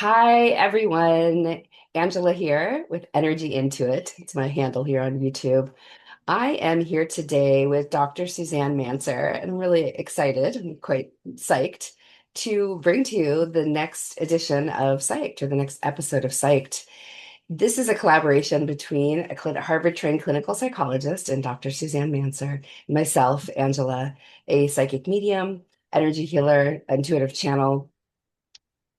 Hi, everyone. Angela here with Energy Into It. It's my handle here on YouTube. I am here today with Dr. Suzanne Manser, and I'm really excited and quite psyched to bring to you the next edition of Psyched or the next episode of Psyched. This is a collaboration between a Harvard-trained clinical psychologist and Dr. Suzanne Manser, and myself, Angela, a psychic medium, energy healer, intuitive channel,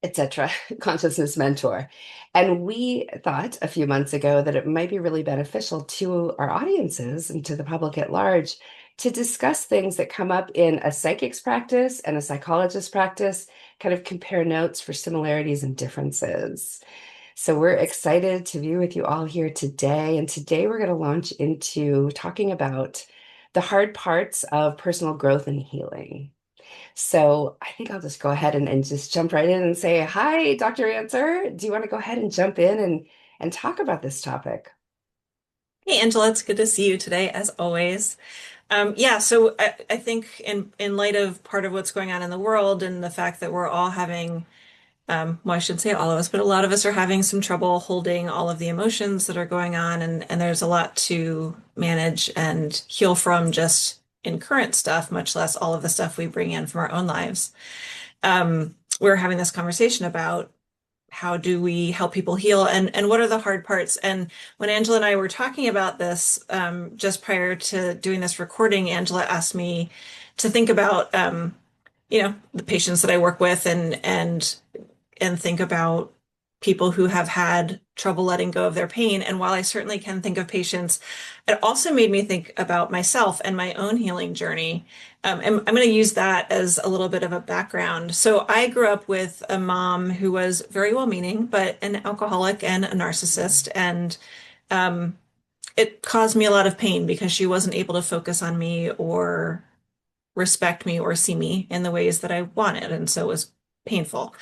etc., consciousness mentor. And we thought a few months ago that it might be really beneficial to our audiences and to the public at large to discuss things that come up in a psychic's practice and a psychologist's practice, kind of compare notes for similarities and differences. So we're excited to be with you all here today. And today we're going to launch into talking about the hard parts of personal growth and healing. So I think I'll just go ahead and just jump right in and say, hi, Dr. Answer. Do you want to go ahead and jump in and talk about this topic? Hey Angela, it's good to see you today, as always. I think in light of part of what's going on in the world and the fact that we're all having, well, I shouldn't say all of us, but a lot of us are having some trouble holding all of the emotions that are going on, and there's a lot to manage and heal from just in current stuff, much less all of the stuff we bring in from our own lives. We're having this conversation about how do we help people heal and what are the hard parts? And when Angela and I were talking about this, just prior to doing this recording, Angela asked me to think about, the patients that I work with and think about people who have had trouble letting go of their pain. And while I certainly can think of patients, it also made me think about myself and my own healing journey. And I'm going to use that as a little bit of a background. So I grew up with a mom who was very well-meaning, but an alcoholic and a narcissist. And it caused me a lot of pain because she wasn't able to focus on me or respect me or see me in the ways that I wanted. And so it was painful.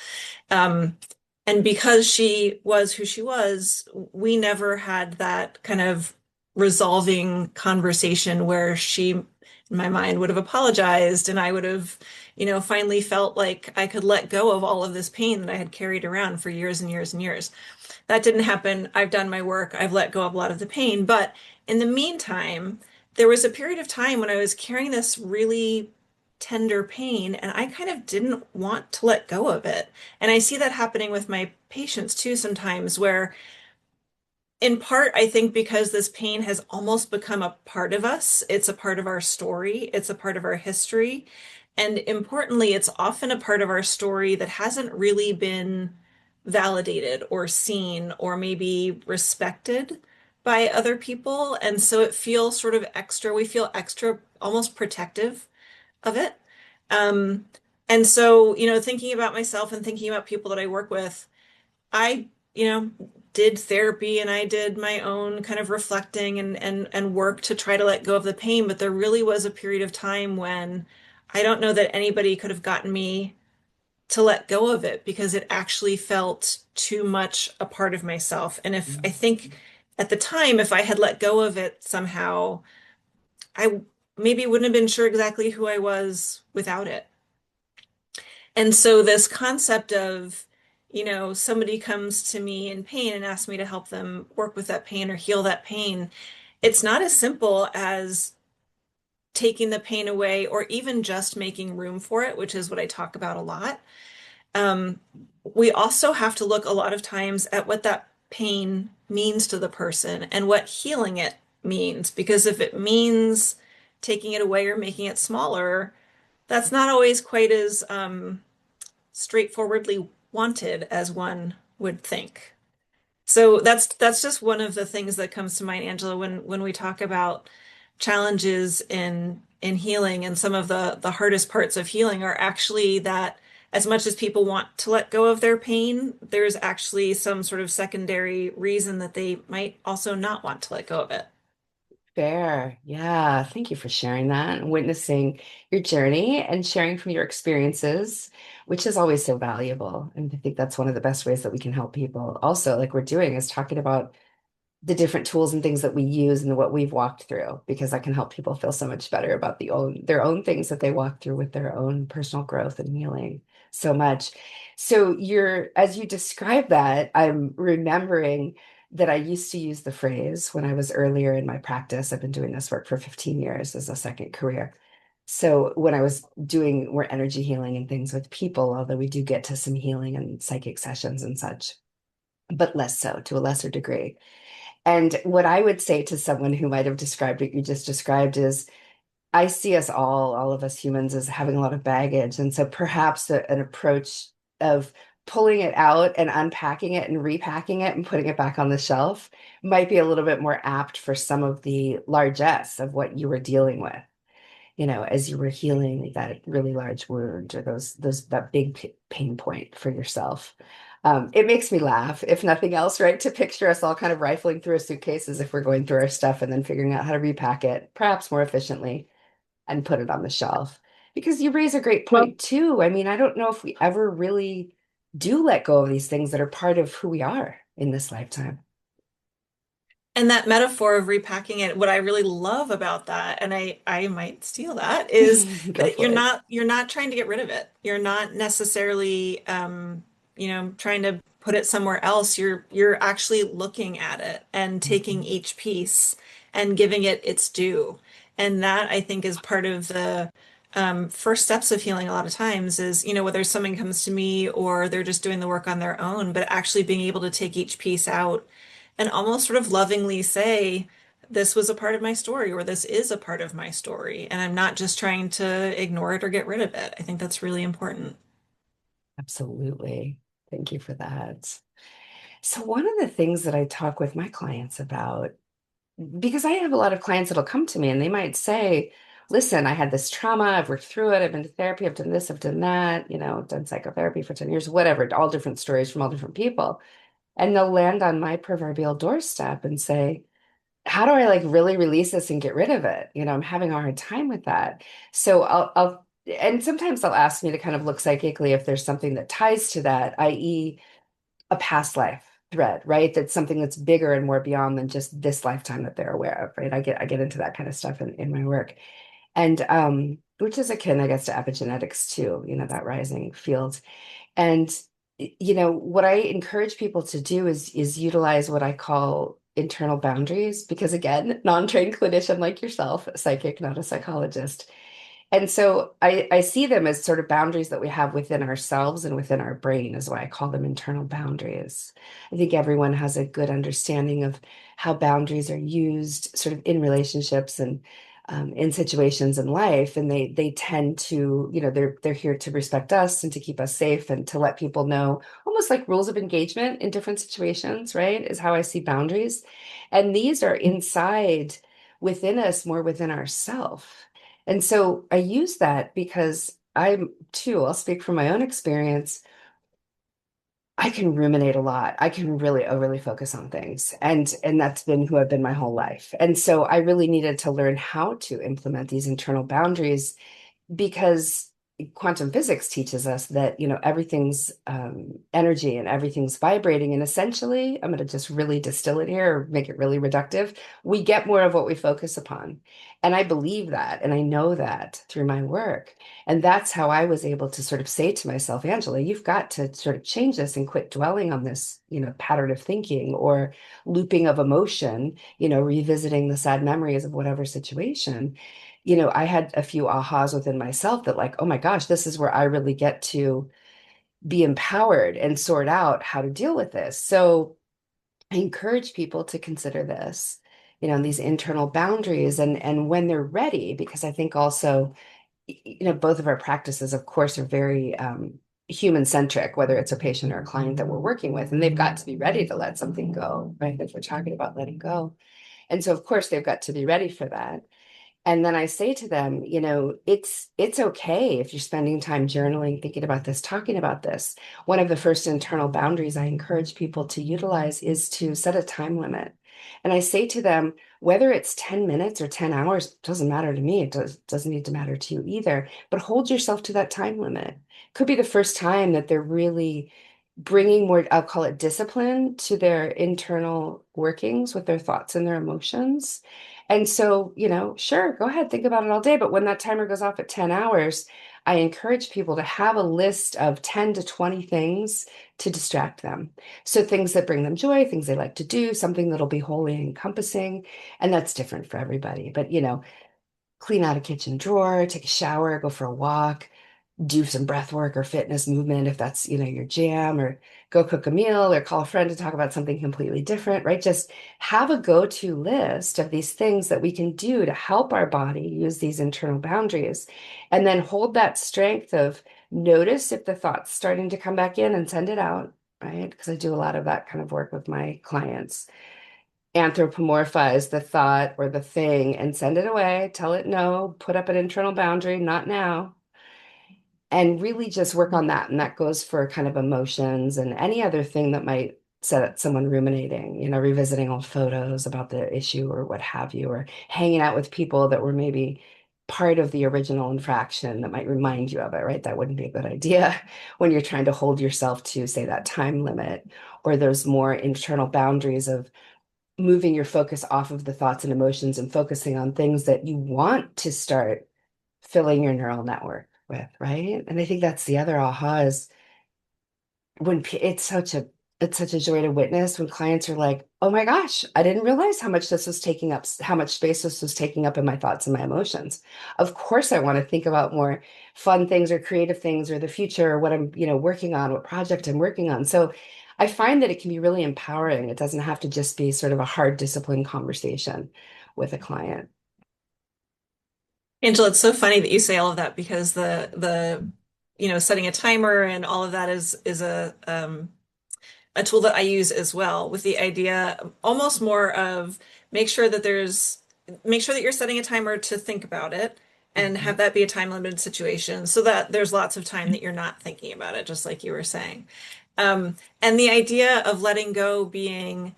Um, and because she was who she was, we never had that kind of resolving conversation where she, in my mind, would have apologized and I would have, finally felt like I could let go of all of this pain that I had carried around for years and years and years. That didn't happen. I've done my work. I've let go of a lot of the pain. But in the meantime, there was a period of time when I was carrying this really tender pain and I kind of didn't want to let go of it. And I see that happening with my patients too sometimes, where in part, I think because this pain has almost become a part of us, it's a part of our story, it's a part of our history. And importantly, it's often a part of our story that hasn't really been validated or seen or maybe respected by other people. And so it feels sort of extra, we feel extra, almost protective of it. Um, and so, thinking about myself and thinking about people that I work with, I, did therapy and I did my own kind of reflecting and work to try to let go of the pain. But there really was a period of time when I don't know that anybody could have gotten me to let go of it because it actually felt too much a part of myself. And if I think at the time, if I had let go of it somehow, I maybe wouldn't have been sure exactly who I was without it. And so this concept of, somebody comes to me in pain and asks me to help them work with that pain or heal that pain, it's not as simple as taking the pain away or even just making room for it, which is what I talk about a lot. Um, we also have to look a lot of times at what that pain means to the person and what healing it means, because if it means taking it away or making it smaller, that's not always quite as straightforwardly wanted as one would think. So that's just one of the things that comes to mind, Angela, when we talk about challenges in healing, and some of the hardest parts of healing are actually that as much as people want to let go of their pain, there's actually some sort of secondary reason that they might also not want to let go of it. Fair. Yeah. Thank you for sharing that and witnessing your journey and sharing from your experiences, which is always so valuable. And I think that's one of the best ways that we can help people. Also, like we're doing, is talking about the different tools and things that we use and what we've walked through, because that can help people feel so much better about their own things that they walk through with their own personal growth and healing. so much. So as you describe that, I'm remembering that I used to use the phrase when I was earlier in my practice. I've been doing this work for 15 years as a second career. So when I was doing more energy healing and things with people, although we do get to some healing and psychic sessions and such, but less so, to a lesser degree. And what I would say to someone who might have described what you just described is I see us all of us humans, as having a lot of baggage. And so perhaps an approach of pulling it out and unpacking it and repacking it and putting it back on the shelf might be a little bit more apt for some of the largesse of what you were dealing with, as you were healing that really large wound or that big pain point for yourself. It makes me laugh, if nothing else, right? To picture us all kind of rifling through our suitcases if we're going through our stuff and then figuring out how to repack it, perhaps more efficiently, and put it on the shelf. Because you raise a great Well, point too. I mean, I don't know if we ever really do let go of these things that are part of who we are in this lifetime. and that metaphor of repacking it, what I really love about that, and I might steal that, is Go that for it. you're not trying to get rid of it. You're not necessarily trying to put it somewhere else. You're actually looking at it and taking Mhm. each piece and giving it its due. And that I think is part of the first steps of healing a lot of times is, whether someone comes to me or they're just doing the work on their own, but actually being able to take each piece out and almost sort of lovingly say, this was a part of my story, or this is a part of my story, and I'm not just trying to ignore it or get rid of it. I think that's really important. Absolutely. Thank you for that. So, one of the things that I talk with my clients about, because I have a lot of clients that'll come to me and they might say, listen, I had this trauma, I've worked through it, I've been to therapy, I've done this, I've done that, I've done psychotherapy for 10 years, whatever, all different stories from all different people. And they'll land on my proverbial doorstep and say, how do I like really release this and get rid of it? I'm having a hard time with that. So and sometimes they'll ask me to kind of look psychically if there's something that ties to that, i.e., a past life thread, right? That's something that's bigger and more beyond than just this lifetime that they're aware of, right? I get into that kind of stuff in my work. And which is akin, I guess, to epigenetics too, that rising field. And what I encourage people to do is utilize what I call internal boundaries, because again, non-trained clinician like yourself, a psychic, not a psychologist. And so I see them as sort of boundaries that we have within ourselves and within our brain, is why I call them internal boundaries. I think everyone has a good understanding of how boundaries are used sort of in relationships and in situations in life. And they tend to, they're here to respect us and to keep us safe and to let people know, almost like rules of engagement in different situations, right? Is how I see boundaries. And these are inside within us, more within ourself. And so I use that because I'll speak from my own experience. I can ruminate a lot. I can really overly focus on things. And that's been who I've been my whole life. And so I really needed to learn how to implement these internal boundaries, because quantum physics teaches us that everything's energy and everything's vibrating, and essentially I'm going to just really distill it here or make it really reductive. We get more of what we focus upon, and I believe that, and I know that through my work. And that's how I was able to sort of say to myself, Angela, you've got to sort of change this and quit dwelling on this pattern of thinking or looping of emotion, revisiting the sad memories of whatever situation. I had a few ahas within myself that, like, oh my gosh, this is where I really get to be empowered and sort out how to deal with this. So I encourage people to consider this, these internal boundaries, and when they're ready, because I think also, both of our practices, of course, are very human centric, whether it's a patient or a client that we're working with, and they've got to be ready to let something go, right? If we're talking about letting go. And so, of course, they've got to be ready for that. And then I say to them, it's okay if you're spending time journaling, thinking about this, talking about this. One of the first internal boundaries I encourage people to utilize is to set a time limit. And I say to them, whether it's 10 minutes or 10 hours, doesn't matter to me. Doesn't need to matter to you either, but hold yourself to that time limit. Could be the first time that they're really bringing more, I'll call it discipline, to their internal workings with their thoughts and their emotions. And so, sure, go ahead, think about it all day. But when that timer goes off at 10 hours, I encourage people to have a list of 10 to 20 things to distract them. So things that bring them joy, things they like to do, something that'll be wholly encompassing. And that's different for everybody. But, clean out a kitchen drawer, take a shower, go for a walk, do some breath work or fitness movement if that's, your jam, or go cook a meal or call a friend to talk about something completely different, right? Just have a go-to list of these things that we can do to help our body use these internal boundaries. And then hold that strength of notice if the thought's starting to come back in and send it out, right? Because I do a lot of that kind of work with my clients. Anthropomorphize the thought or the thing and send it away, tell it no, put up an internal boundary, not now, and really just work on that. And that goes for kind of emotions and any other thing that might set someone ruminating, revisiting old photos about the issue or what have you, or hanging out with people that were maybe part of the original infraction that might remind you of it, right? That wouldn't be a good idea when you're trying to hold yourself to, say, that time limit or those more internal boundaries of moving your focus off of the thoughts and emotions and focusing on things that you want to start filling your neural network with, right? And I think that's the other aha is when it's such a joy to witness when clients are like, "Oh my gosh, I didn't realize how much this was taking up, how much space this was taking up in my thoughts and my emotions. Of course, I want to think about more fun things or creative things or the future or what I'm, working on, what project I'm working on." So I find that it can be really empowering. It doesn't have to just be sort of a hard discipline conversation with a client. Angela, it's so funny that you say all of that because the setting a timer and all of that is a tool that I use as well with the idea almost more of make sure that there's make sure that you're setting a timer to think about it and have Mhm. that be a time limited situation so that there's lots of time that you're not thinking about it, just like you were saying. And the idea of letting go being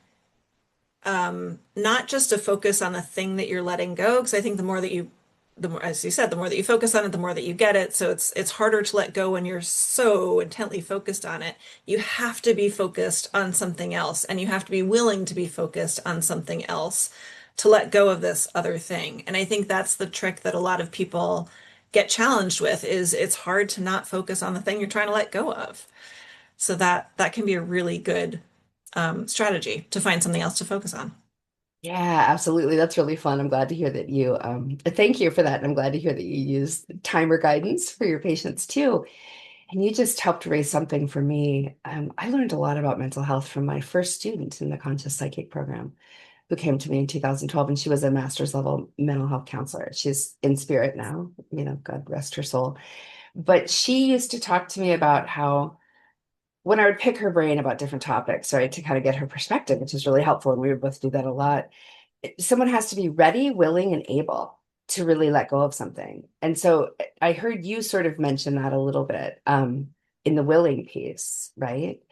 not just to focus on the thing that you're letting go, because I think the more, as you said, the more that you focus on it, the more that you get it. So it's harder to let go when you're so intently focused on it. You have to be focused on something else, and you have to be willing to be focused on something else to let go of this other thing. And I think that's the trick that a lot of people get challenged with is it's hard to not focus on the thing you're trying to let go of. So that can be a really good strategy to find something else to focus on. Yeah, absolutely. That's really fun. I'm glad to hear that thank you for that. And I'm glad to hear that you use timer guidance for your patients too. And you just helped raise something for me. I learned a lot about mental health from my first student in the Conscious Psychic program who came to me in 2012, and she was a master's level mental health counselor. She's in spirit now, God rest her soul. But she used to talk to me about how when I would pick her brain about different topics, right, to kind of get her perspective, which is really helpful. And we would both do that a lot. Someone has to be ready, willing, and able to really let go of something. And so I heard you sort of mention that a little bit in the willing piece, right?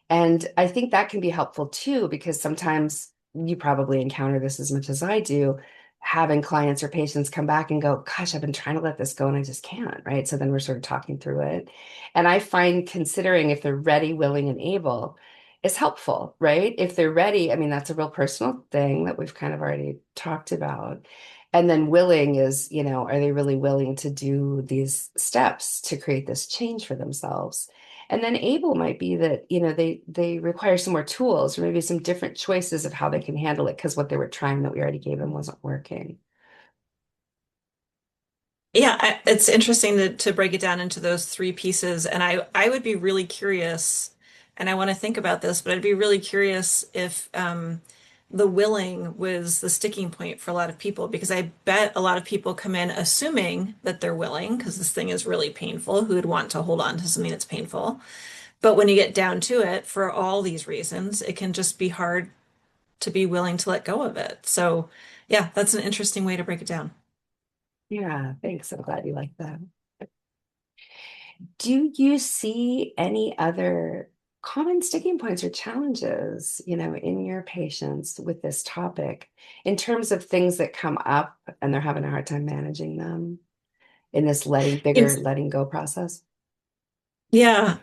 And I think that can be helpful too, because sometimes you probably encounter this as much as I do, having clients or patients come back and go, "Gosh, I've been trying to let this go and I just can't," right? So then we're sort of talking through it. And I find considering if they're ready, willing, and able is helpful, right? If they're ready, I mean, that's a real personal thing that we've kind of already talked about. And then willing is, are they really willing to do these steps to create this change for themselves? And then able might be that, they require some more tools or maybe some different choices of how they can handle it because what they were trying that we already gave them wasn't working. Yeah, it's interesting to break it down into those three pieces. And I would be really curious, and I want to think about this, but I'd be really curious if the willing was the sticking point for a lot of people, because I bet a lot of people come in assuming that they're willing, because this thing is really painful. Who would want to hold on to something that's painful? But when you get down to it, for all these reasons, it can just be hard to be willing to let go of it. So, yeah, that's an interesting way to break it down. Yeah, thanks. I'm glad you like that. Do you see any other common sticking points or challenges, in your patients with this topic in terms of things that come up and they're having a hard time managing them in this bigger It's, letting go process? yeah.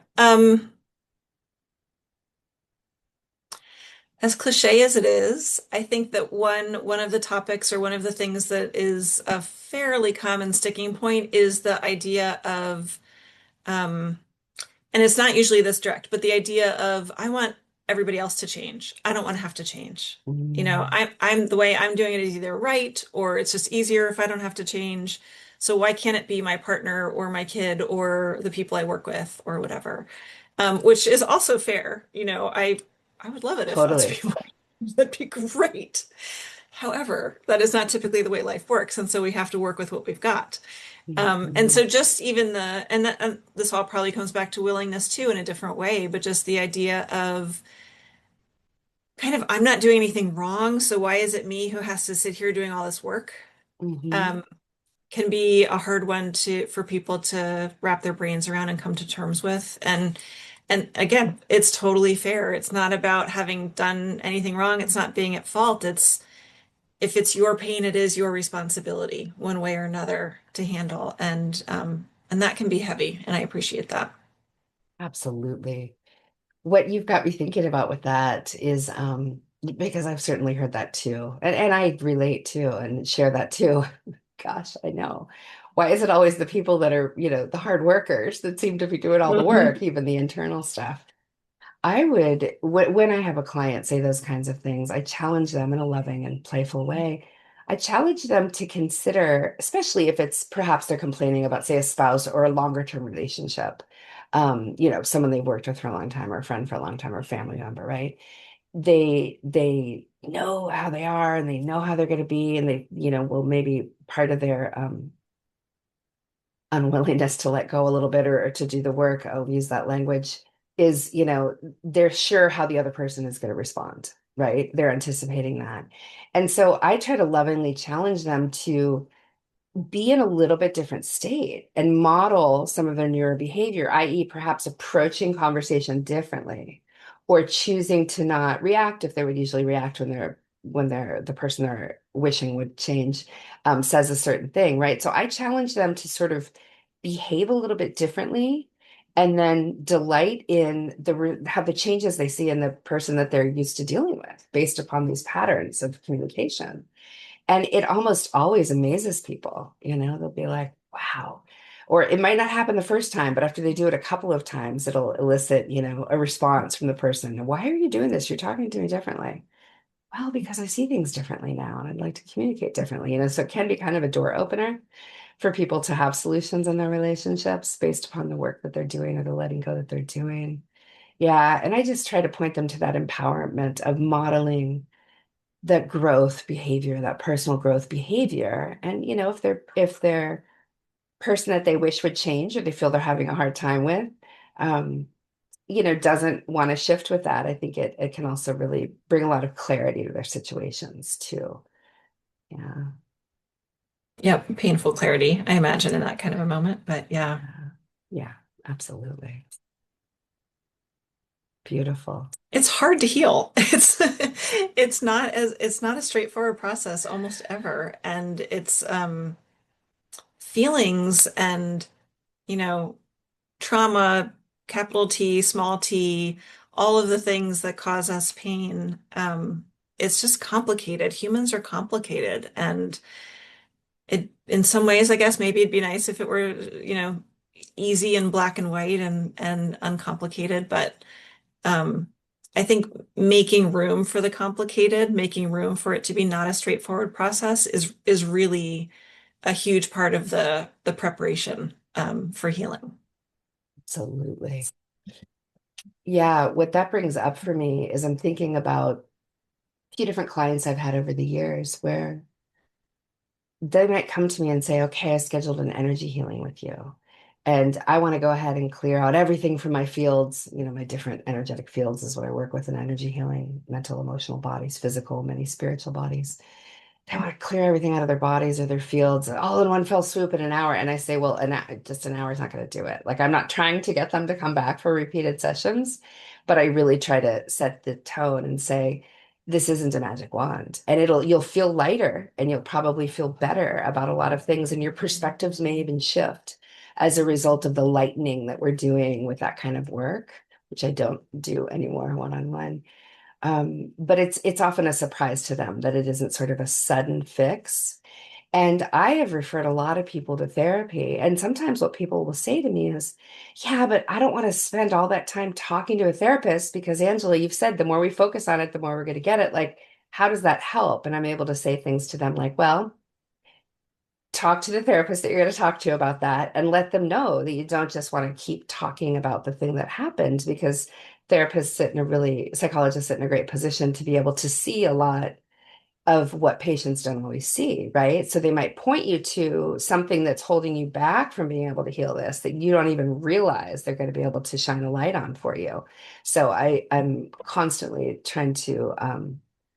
As cliche as it is, I think that one of the topics or one of the things that is a fairly common sticking point is the idea of um, and it's not usually this direct, but the idea of I want everybody else to change. I don't want to have to change. Mm, I'm the way I'm doing it is either right or it's just easier if I don't have to change. So why can't it be my partner or my kid or the people I work with or whatever? Which is also fair. I would love it if lots of totally. people that'd be great. However, that is not typically the way life works, and so we have to work with what we've got. And Mhm. so just even and this all probably comes back to willingness too in a different way, but just the idea of kind of I'm not doing anything wrong, so why is it me who has to sit here doing all this work? Mhm. Um, can be a hard one to for people to wrap their brains around and come to terms with. And again, it's totally fair. It's not about having done anything wrong. It's not being at fault. It's if it's your pain, it is your responsibility, one way or another, to handle. And that can be heavy, and I appreciate that. Absolutely. What you've got me thinking about with that is because I've certainly heard that too. And I relate too and share that too. Gosh, I know. Why is it always the people that are, the hard workers that seem to be doing all the work, Mhm. even the internal stuff? I would, when I have a client say those kinds of things, I challenge them in a loving and playful way. I challenge them to consider, especially if it's perhaps they're complaining about, say, a spouse or a longer term relationship, someone they've worked with for a long time or a friend for a long time or a family member, right? They know how they are and they know how they're going to be, and they, will maybe part of their unwillingness to let go a little bit or to do the work, I'll use that language, is, they're sure how the other person is going to respond, right? They're anticipating that. And so I try to lovingly challenge them to be in a little bit different state and model some of their newer behavior, i.e., perhaps approaching conversation differently or choosing to not react if they would usually react when they're the person they're wishing would change says a certain thing, right? So I challenge them to sort of behave a little bit differently and then delight in have the changes they see in the person that they're used to dealing with based upon these patterns of communication. And it almost always amazes people, they'll be like, wow. Or it might not happen the first time, but after they do it a couple of times, it'll elicit, a response from the person. Why are you doing this? You're talking to me differently. Well, because I see things differently now and I'd like to communicate differently, so it can be kind of a door opener for people to have solutions in their relationships based upon the work that they're doing or the letting go that they're doing. Yeah. And I just try to point them to that empowerment of modeling that growth behavior, that personal growth behavior. And, if they're person that they wish would change or they feel they're having a hard time with, um, doesn't want to shift with that, I think it can also really bring a lot of clarity to their situations too. Yeah. Yep, painful clarity, I imagine, in that kind of a moment. But yeah, Yeah. Yeah, absolutely. Beautiful. it's hard to heal. It's not a straightforward process almost ever. And it's feelings and, you know, trauma, capital T, small t, all of the things that cause us pain. It's just complicated. Humans are complicated. And in some ways, I guess maybe it'd be nice if it were, easy and black and white and uncomplicated. But um, I think making room for the complicated, making room for it to be not a straightforward process is really a huge part of the preparation for healing. Absolutely. Yeah, what that brings up for me is I'm thinking about a few different clients I've had over the years where they might come to me and say, okay, I scheduled an energy healing with you. And I want to go ahead and clear out everything from my fields. My different energetic fields is what I work with in energy healing, mental, emotional bodies, physical, many spiritual bodies. They want to clear everything out of their bodies or their fields all in one fell swoop in an hour. And I say, well, just an hour is not going to do it. Like, I'm not trying to get them to come back for repeated sessions, but I really try to set the tone and say, this isn't a magic wand. And you'll feel lighter and you'll probably feel better about a lot of things. And your perspectives may even shift as a result of the lightening that we're doing with that kind of work, which I don't do anymore one on one. But it's often a surprise to them that it isn't sort of a sudden fix. And I have referred a lot of people to therapy. And sometimes what people will say to me is, yeah, but I don't want to spend all that time talking to a therapist because, Angela, you've said the more we focus on it, the more we're going to get it. Like, how does that help? And I'm able to say things to them like, well, talk to the therapist that you're going to talk to about that and let them know that you don't just want to keep talking about the thing that happened because psychologists sit in a great position to be able to see a lot of what patients don't always see, right? So they might point you to something that's holding you back from being able to heal this that you don't even realize they're going to be able to shine a light on for you. So I'm constantly trying to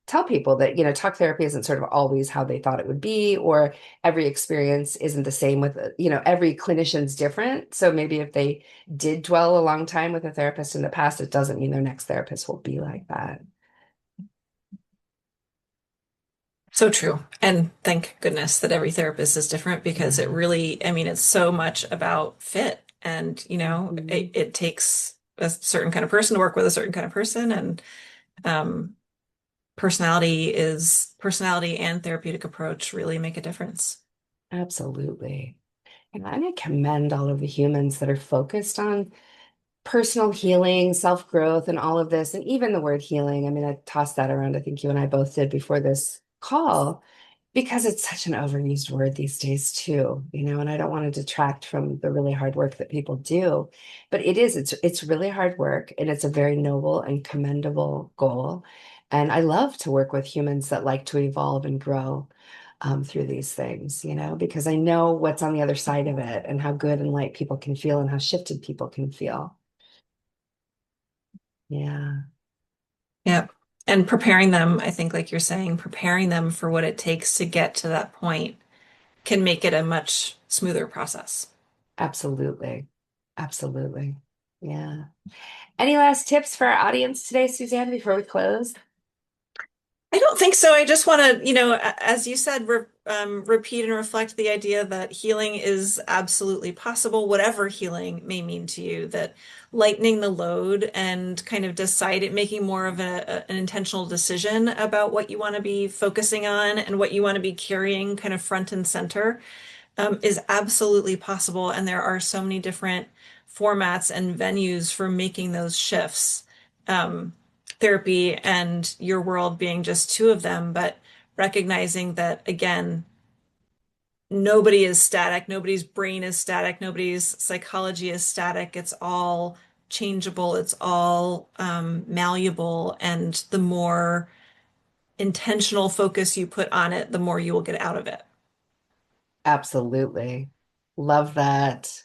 tell people that, talk therapy isn't sort of always how they thought it would be, or every experience isn't the same with, every clinician's different. So maybe if they did dwell a long time with a therapist in the past, it doesn't mean their next therapist will be like that. So true. And thank goodness that every therapist is different because it Yeah. really, I mean, it's so much about fit. And, Mhm. it takes a certain kind of person to work with a certain kind of person. And um, personality and therapeutic approach really make a difference. Absolutely. And I commend all of the humans that are focused on personal healing, self-growth, and all of this, and even the word healing. I mean, I tossed that around. I think you and I both did before this call because it's such an overused word these days too, and I don't want to detract from the really hard work that people do, but it's really hard work and it's a very noble and commendable goal. And I love to work with humans that like to evolve and grow through these things, because I know what's on the other side of it and how good and light people can feel and how shifted people can feel. Yeah, Yeah. And preparing them, I think, like you're saying, preparing them for what it takes to get to that point can make it a much smoother process. absolutely. Absolutely. Yeah. Any last tips for our audience today, Suzanne, before we close? I don't think so. I just want to, as you said, repeat and reflect the idea that healing is absolutely possible, whatever healing may mean to you, that lightening the load and kind of making more of an intentional decision about what you want to be focusing on and what you want to be carrying kind of front and center is absolutely possible. And there are so many different formats and venues for making those shifts. Um, Therapy and your world being just two of them, but recognizing that, again, nobody is static, nobody's brain is static, nobody's psychology is static. It's all changeable, it's all malleable. And the more intentional focus you put on it, the more you will get out of it. Absolutely. Love that.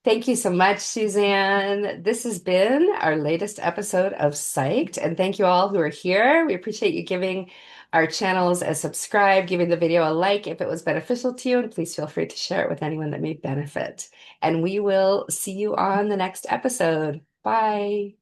Thank you so much, Suzanne. This has been our latest episode of Psyched. And thank you all who are here. We appreciate you giving our channels a subscribe, giving the video a like if it was beneficial to you, and please feel free to share it with anyone that may benefit. And we will see you on the next episode. Bye.